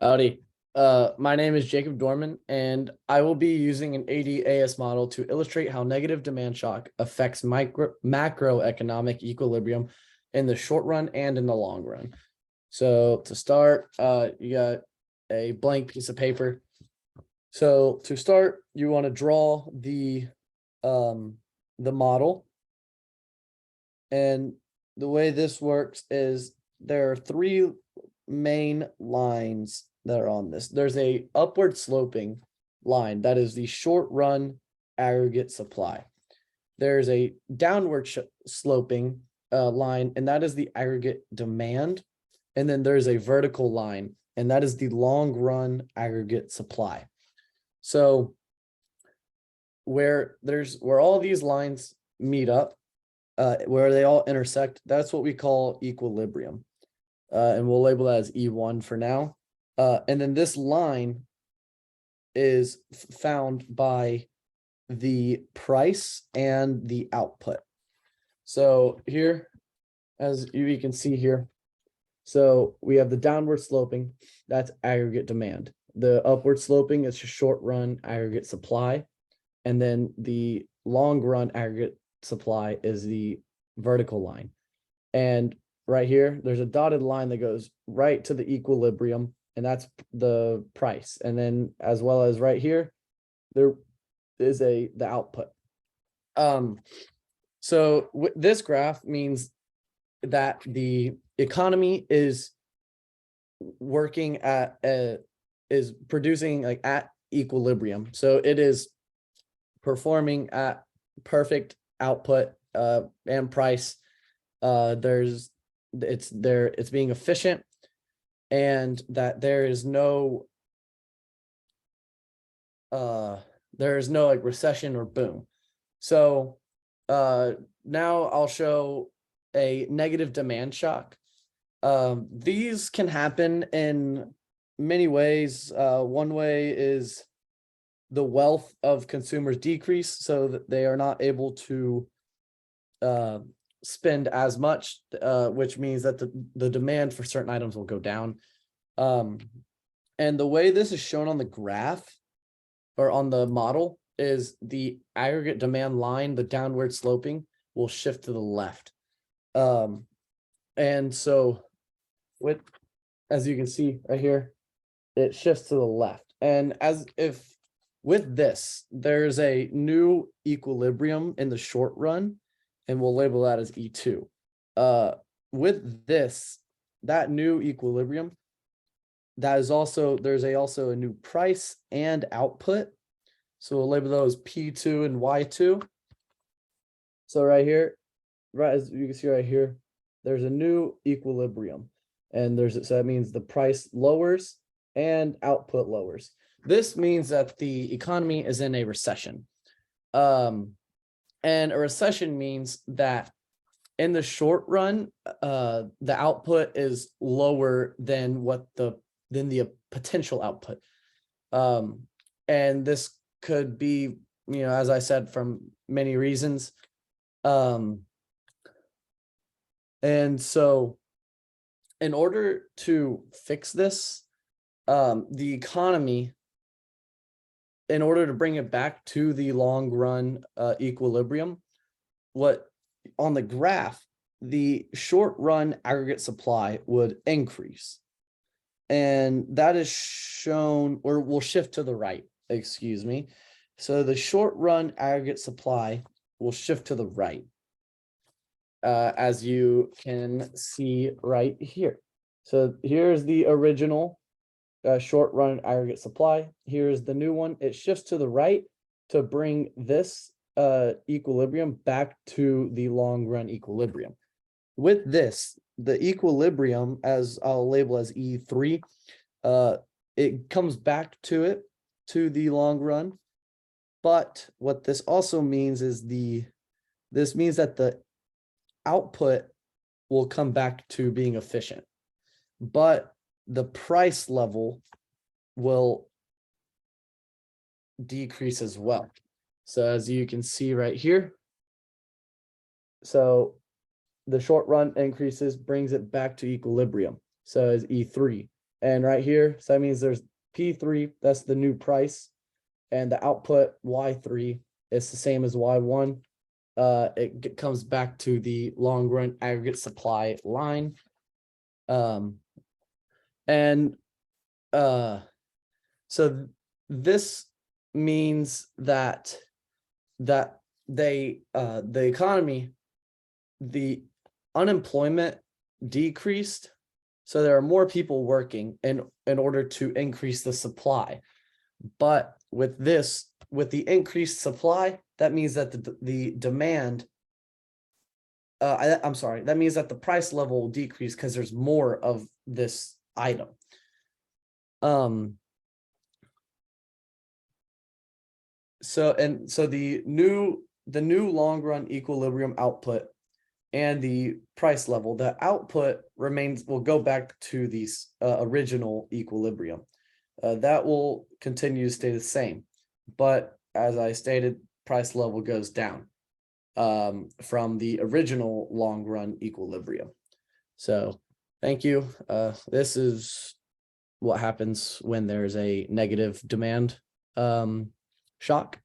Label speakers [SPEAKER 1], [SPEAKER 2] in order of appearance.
[SPEAKER 1] Howdy. My name is Jacob Dorman, and I will be using an ADAS model to illustrate how negative demand shock affects macroeconomic equilibrium in the short run and in the long run. So to start, you got a blank piece of paper. So to start, you want to draw the model, and the way this works is there are three main lines that are on this. There's a upward sloping line that is the short run aggregate supply. There's a downward sloping line, and that is the aggregate demand. And then there's a vertical line, and that is the long run aggregate supply. So where all these lines meet up, where they all intersect, that's what we call equilibrium. And we'll label that as E1 for now. And then this line is found by the price and the output. So here, as you can see here, so we have the downward sloping, that's aggregate demand. The upward sloping is just short run aggregate supply. And then the long run aggregate supply is the vertical line. And right here, there's a dotted line that goes right to the equilibrium, and that's the price. And then as well as right here, there is the output. So this graph means that the economy is working is producing like at equilibrium. So it is performing at perfect output and price. It's being efficient, and that there is no like recession or boom. So now I'll show a negative demand shock. These can happen in many ways. One way is the wealth of consumers decrease, so that they are not able to spend as much, which means that the demand for certain items will go down. And the way this is shown on the graph or on the model is the aggregate demand line, the downward sloping, will shift to the left. And so as you can see right here, it shifts to the left. And as if with this, there's a new equilibrium in the short run, and we'll label that as E2. With this, that new equilibrium, there's also a new price and output. So we'll label those P2 and Y2. So right here, right as you can see right here, there's a new equilibrium, and so that means the price lowers and output lowers. This means that the economy is in a recession. And a recession means that in the short run, the output is lower than the potential output. And this could be, as I said, from many reasons. And so in order to fix this, the economy, in order to bring it back to the long run equilibrium, on the graph, the short run aggregate supply would increase. And that is shown, or will shift to the right, excuse me. So the short run aggregate supply will shift to the right, as you can see right here. So here's the original short run aggregate supply. Here's the new one. It shifts to the right to bring this equilibrium back to the long run equilibrium. With this, the equilibrium, as I'll label as E3, it comes back to the long run. But what this also means is this means that the output will come back to being efficient, but the price level will decrease as well. So as you can see right here, so the short run increases, brings it back to equilibrium. So as E3, And right here, so that means there's P3, that's the new price, and the output Y3 is the same as Y1. It comes back to the long run aggregate supply line. And so this means that the economy, the unemployment decreased, so there are more people working in order to increase the supply. But with the increased supply, that means that the demand, I'm sorry, that means that the price level will decrease because there's more of this item. So the new long run equilibrium output and the price level, the output will go back to the original equilibrium. That will continue to stay the same, but as I stated, price level goes down from the original long run equilibrium. So thank you. This is what happens when there's a negative demand shock.